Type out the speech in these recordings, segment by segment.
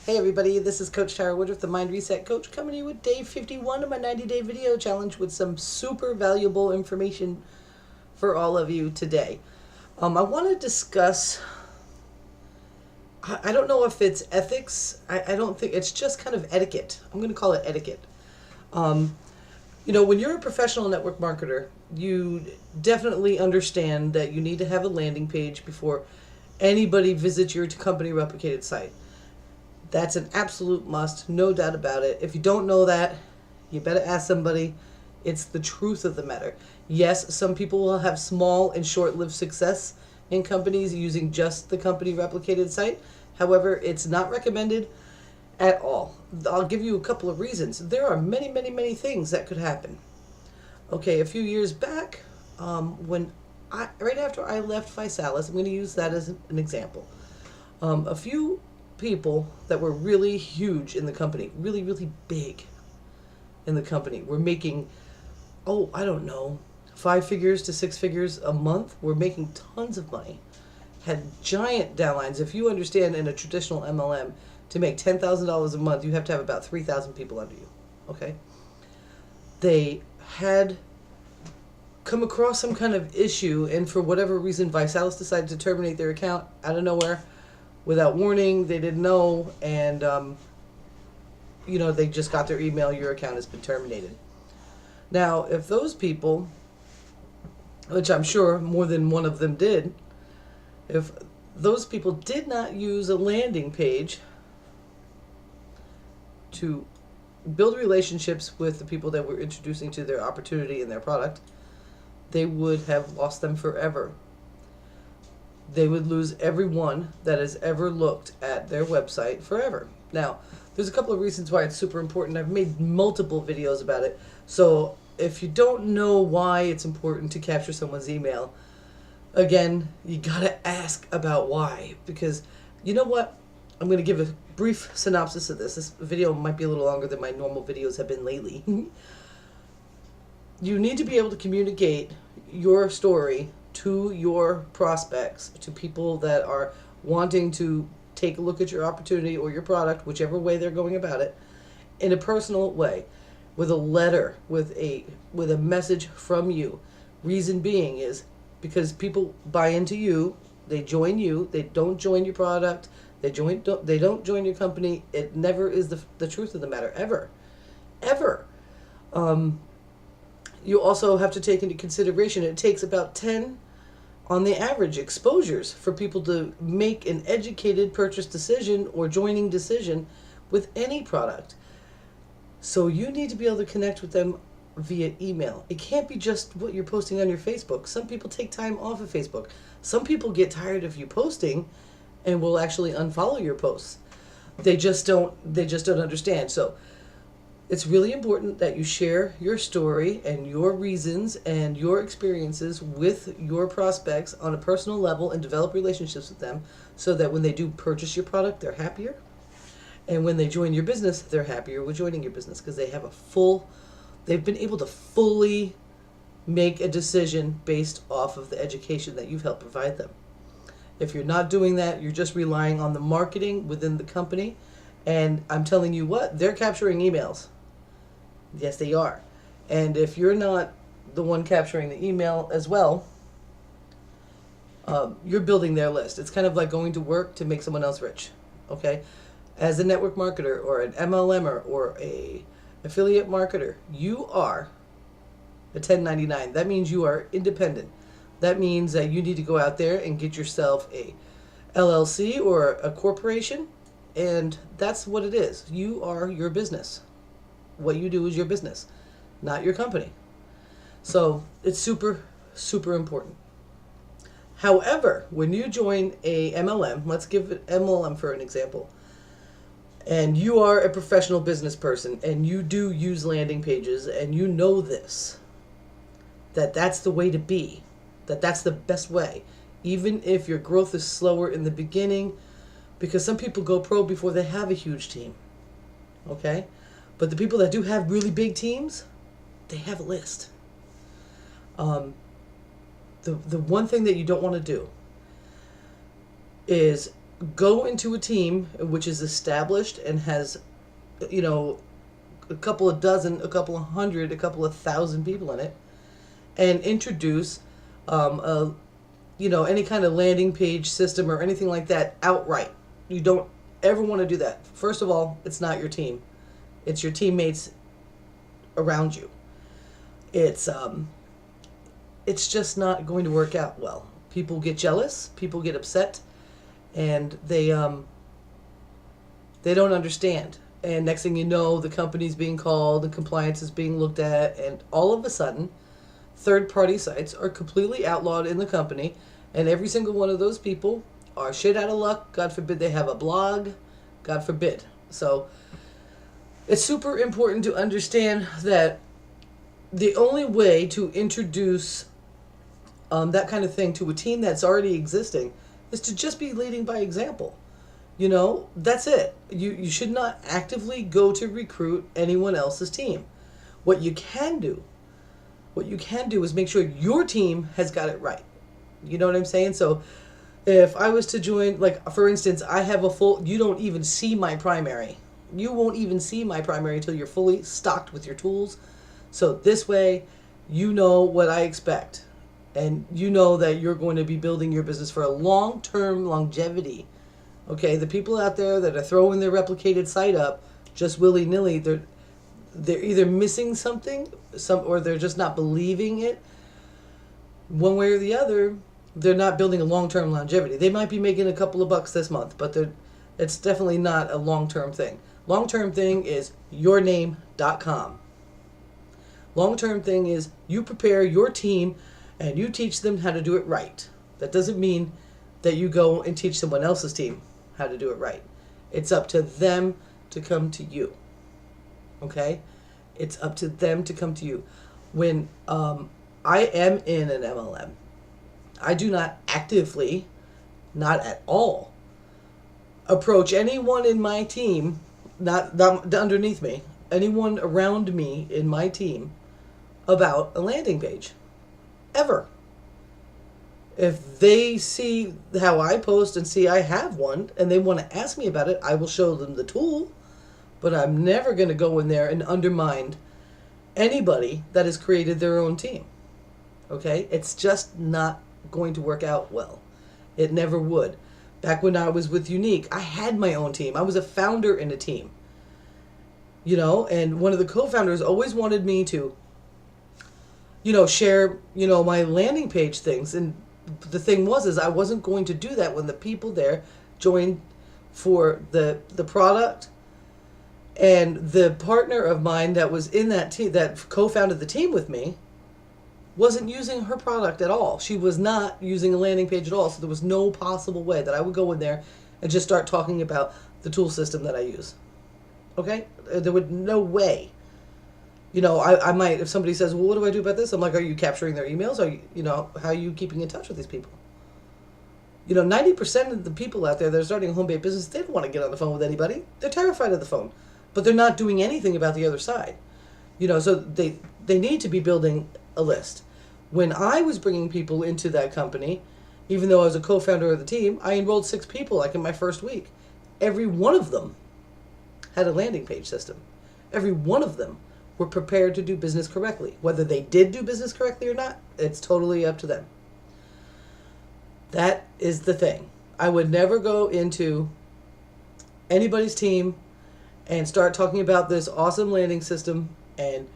Hey everybody, this is Coach Tara Woodruff, the Mind Reset Coach, coming to you with day 51 of my 90-day video challenge with some super valuable information for all of you today. I want to discuss, I don't know if it's ethics, I don't think, it's just kind of etiquette. I'm going to call it etiquette. When you're a professional network marketer, you definitely understand that you need to have a landing page before anybody visits your company replicated site. That's an absolute must, no doubt about it. If you don't know that, you better ask somebody. It's the truth of the matter. Yes, some people will have small and short-lived success in companies using just the company replicated site. However, it's not recommended at all. I'll give you a couple of reasons. There are many, many, many things that could happen. Okay, a few years back, right after I left Visalis, I'm going to use that as an example. A few people that were really huge in the company, really, really big in the company, were making, I don't know, 5 figures to 6 figures a month, were making tons of money, had giant downlines. If you understand, in a traditional MLM, to make $10,000 a month, you have to have about 3,000 people under you, okay? They had come across some kind of issue, and for whatever reason, Visalis decided to terminate their account out of nowhere. Without warning, they didn't know, and they just got their email, your account has been terminated. Now, if those people, which I'm sure more than one of them did, if those people did not use a landing page to build relationships with the people that were introducing to their opportunity and their product, they would have lost them forever. They would lose everyone that has ever looked at their website forever. Now, there's a couple of reasons why it's super important. I've made multiple videos about it. So if you don't know why it's important to capture someone's email, again, you gotta ask about why. Because you know what? I'm going to give a brief synopsis of this. This video might be a little longer than my normal videos have been lately. You need to be able to communicate your story to your prospects, to people that are wanting to take a look at your opportunity or your product, whichever way they're going about it, in a personal way, with a letter, with a message from you. Reason being is because people buy into you, they join you, they don't join your product, they don't join your company. It never is the truth of the matter, ever. You also have to take into consideration it takes about 10 on the average exposures for people to make an educated purchase decision or joining decision with any product. So you need to be able to connect with them via email. It can't be just what you're posting on your Facebook. Some people take time off of Facebook. Some people get tired of you posting and will actually unfollow your posts. They just don't understand. So it's really important that you share your story and your reasons and your experiences with your prospects on a personal level and develop relationships with them so that when they do purchase your product, they're happier. And when they join your business, they're happier with joining your business because they have they've been able to fully make a decision based off of the education that you've helped provide them. If you're not doing that, you're just relying on the marketing within the company. And I'm telling you what, they're capturing emails. Yes, they are. And if you're not the one capturing the email as well, you're building their list. It's kind of like going to work to make someone else rich. Okay? As a network marketer or an MLMer or a affiliate marketer, you are a 1099. That means you are independent. That means that you need to go out there and get yourself a LLC or a corporation, and that's what it is. You are your business. What you do is your business, not your company. So it's super, super important. However, when you join a MLM, let's give it MLM for an example, and you are a professional business person and you do use landing pages and you know this, that's the way to be, that's the best way, even if your growth is slower in the beginning, because some people go pro before they have a huge team, okay? But the people that do have really big teams, they have a list. The one thing that you don't want to do is go into a team which is established and has, you know, a couple of dozen, a couple of hundred, a couple of thousand people in it, and introduce a, you know, any kind of landing page system or anything like that outright. You don't ever want to do that. First of all, it's not your team. It's your teammates around you. It's just not going to work out well. People get jealous, people get upset, and they don't understand. And next thing you know, the company's being called, and compliance is being looked at, and all of a sudden, third-party sites are completely outlawed in the company, and every single one of those people are shit out of luck. God forbid they have a blog. God forbid. So it's super important to understand that the only way to introduce that kind of thing to a team that's already existing is to just be leading by example. You know, that's it. You should not actively go to recruit anyone else's team. What you can do is make sure your team has got it right. You know what I'm saying? So if I was to join, like, for instance, I have a full, you don't even see my primary. You won't even see my primary until you're fully stocked with your tools. So this way, you know what I expect. And you know that you're going to be building your business for a long-term longevity. Okay, the people out there that are throwing their replicated site up just willy-nilly, they're either missing something, or they're just not believing it. One way or the other, they're not building a long-term longevity. They might be making a couple of bucks this month, but it's definitely not a long-term thing. Long-term thing is yourname.com. Long-term thing is you prepare your team and you teach them how to do it right. That doesn't mean that you go and teach someone else's team how to do it right. It's up to them to come to you. Okay? It's up to them to come to you. When I am in an MLM, I do not actively, not at all, approach anyone in my team, not underneath me, anyone around me in my team about a landing page. Ever. If they see how I post and see I have one and they want to ask me about it, I will show them the tool. But I'm never going to go in there and undermine anybody that has created their own team. Okay? It's just not going to work out well. It never would. Back when I was with Unique, I had my own team. I was a founder in a team. You know, and one of the co-founders always wanted me to, you know, share, you know, my landing page things. And the thing is I wasn't going to do that when the people there joined for the product. And the partner of mine that was in that team, that co-founded the team with me, wasn't using her product at all. She was not using a landing page at all. So there was no possible way that I would go in there and just start talking about the tool system that I use. Okay? There would no way. You know, I might, if somebody says, well, what do I do about this? I'm like, are you capturing their emails? Are you, you know, how are you keeping in touch with these people? You know, 90% of the people out there that are starting a home-based business, they don't want to get on the phone with anybody. They're terrified of the phone. But they're not doing anything about the other side. You know, so they need to be building a list. When I was bringing people into that company, even though I was a co-founder of the team, I enrolled 6 people like in my first week. Every one of them had a landing page system. Every one of them were prepared to do business correctly. Whether they did do business correctly or not, it's totally up to them. That is the thing. I would never go into anybody's team and start talking about this awesome landing system and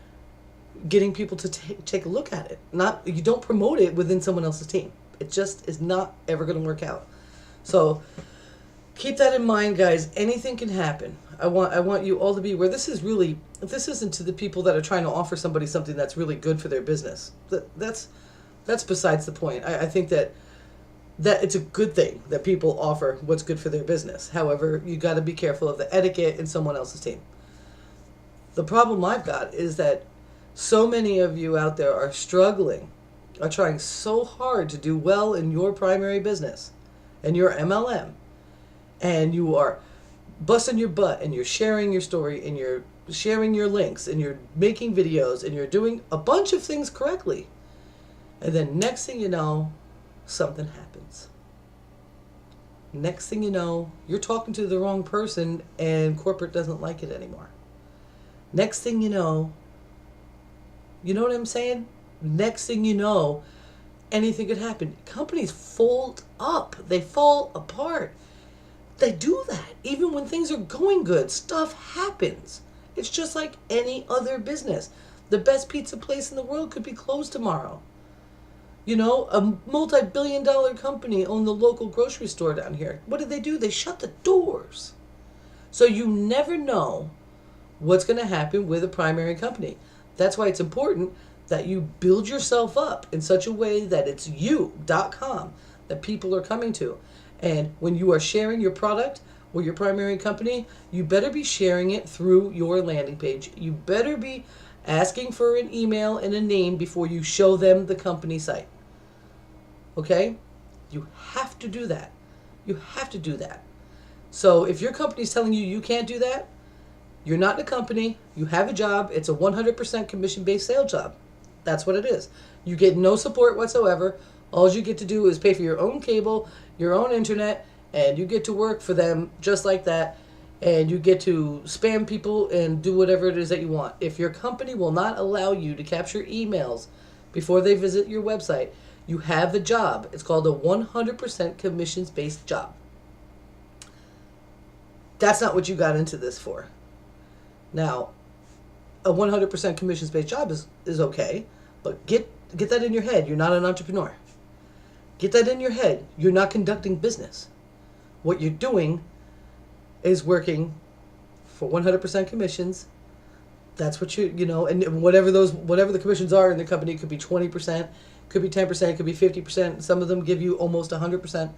getting people to take a look at it. You don't promote it within someone else's team. It just is not ever going to work out. So keep that in mind, guys. Anything can happen. I want you all to be aware. This isn't to the people that are trying to offer somebody something that's really good for their business. That's besides the point. I think that it's a good thing that people offer what's good for their business. However, you got to be careful of the etiquette in someone else's team. The problem I've got is that so many of you out there are struggling, are trying so hard to do well in your primary business and your MLM, and you are busting your butt and you're sharing your story and you're sharing your links and you're making videos and you're doing a bunch of things correctly. And then next thing you know, something happens. Next thing you know, you're talking to the wrong person and corporate doesn't like it anymore. Next thing you know what I'm saying? Next thing you know, anything could happen. Companies fold up, they fall apart. They do that. Even when things are going good, stuff happens. It's just like any other business. The best pizza place in the world could be closed tomorrow. You know, a multi-billion-dollar company owned the local grocery store down here. What did they do? They shut the doors. So you never know what's going to happen with a primary company. That's why it's important that you build yourself up in such a way that it's you.com that people are coming to. And when you are sharing your product or your primary company, you better be sharing it through your landing page. You better be asking for an email and a name before you show them the company site. Okay? You have to do that. You have to do that. So if your company's telling you you can't do that, you're not in a company, you have a job, it's a 100% commission-based sales job. That's what it is. You get no support whatsoever. All you get to do is pay for your own cable, your own internet, and you get to work for them just like that. And you get to spam people and do whatever it is that you want. If your company will not allow you to capture emails before they visit your website, you have a job. It's called a 100% commissions-based job. That's not what you got into this for. Now, a 100% commissions-based job is okay, but get that in your head. You're not an entrepreneur. Get that in your head. You're not conducting business. What you're doing is working for 100% commissions. That's what and whatever the commissions are in the company, it could be 20%, could be 10%, could be 50%. Some of them give you almost 100%.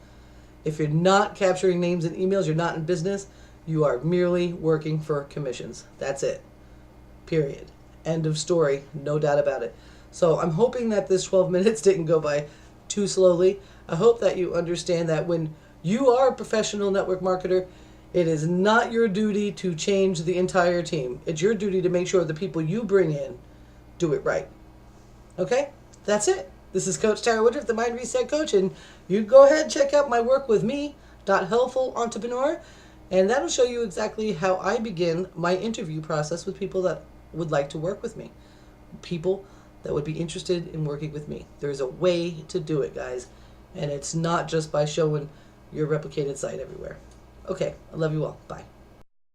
If you're not capturing names and emails, you're not in business. You are merely working for commissions. That's it. Period. End of story. No doubt about it. So I'm hoping that this 12 minutes didn't go by too slowly. I hope that you understand that when you are a professional network marketer, it is not your duty to change the entire team. It's your duty to make sure the people you bring in do it right. Okay? That's it. This is Coach Tara Woodruff, the Mind Reset Coach, and you go ahead and check out my work with me, Helpful Entrepreneur, and that'll show you exactly how I begin my interview process with people that would like to work with me. People that would be interested in working with me. There's a way to do it, guys, and it's not just by showing your replicated site everywhere. Okay, I love you all. Bye.